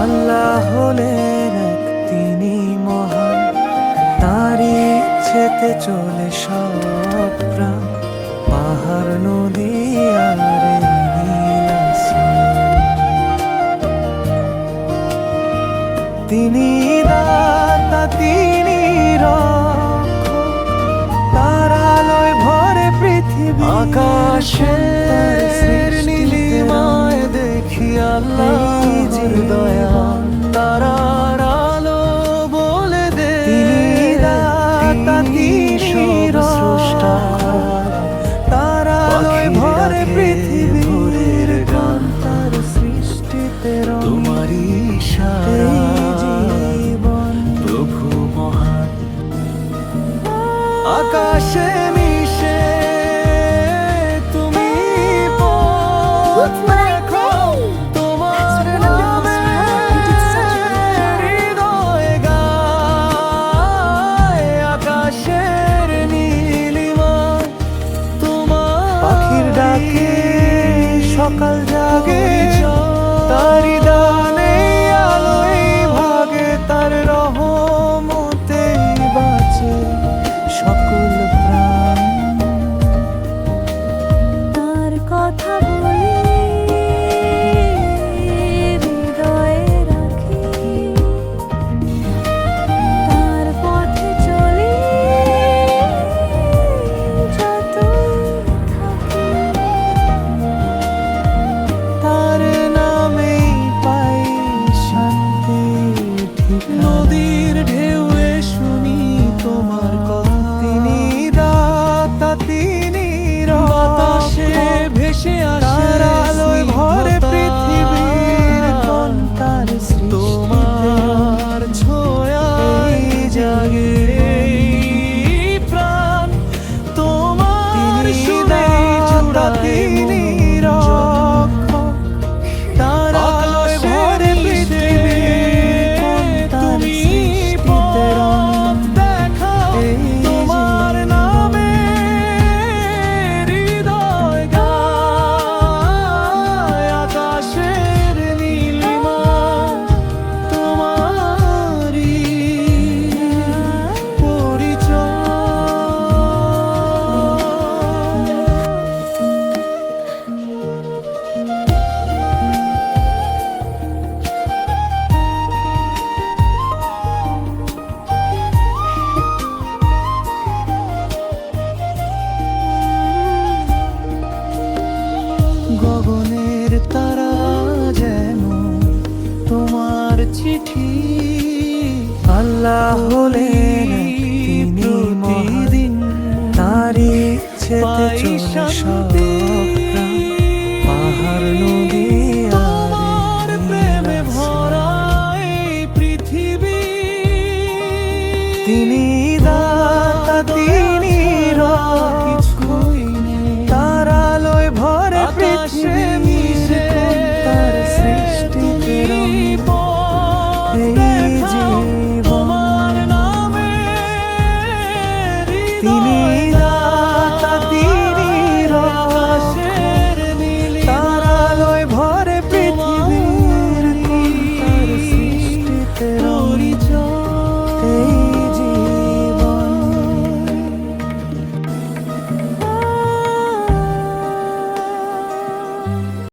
আল্লাহ হলেন এক, তিনি মহান, তারই ইচ্ছেতে চলে সব প্রাণ। পাহাড় নদী আর এই নীল আসমান। তিনি দাতা, তিনি রক্ষক, তার আলোয় ভরে পৃথিবী। আকাশের নীলিমায় দেখি আল্লাহর দয়া, তারার আলো বলে দে তিনি দাতা, তিনি স্রষ্টা। তার আলোয় ভরে পৃথিবী, ভোরের গান তার সৃষ্টিতে রঙিন। তোমারই ইশারায় জীবন প্রভু মহান। আকাশে মিশে তুমি পথ দেখো, তোমার নামে হৃদয় গায়। আকাশের নীলিমায় তোমার পাখির ডাকে সকাল জাগে, তারি দানে আলোয় ভাগে। তার রহমতে বাঁচে সকল প্রাণ। তার কথা বলি হৃদয়ে রাখি, তার পথে চলি যতই থাকি। তার নামেই পাই শান্তি ঠিক। নদীর ঢেউয়ে শুনি তোমার কথা, তিনি দাতা, তিনি বাতাসে ভেসে আসে আলোয় ভরে পৃথিবীর কোন তার সৃষ্টিতে। তোমার ছোঁয়ায় জাগে প্রাণ, তোমার সুরে জোড়া তিনি রক্ষক, তার আলোয় ভরে পৃথিবী। তুমি পথ দেখাও, তোমার নামে হৃদয় গায়। আকাশের নীলিমায় তোমারই পরিচয়। গগনের তারা যেন তোমার চিঠি। আল্লাহ হলেন এক, তিনি মহান, তারই ইচ্ছেতে চলে সব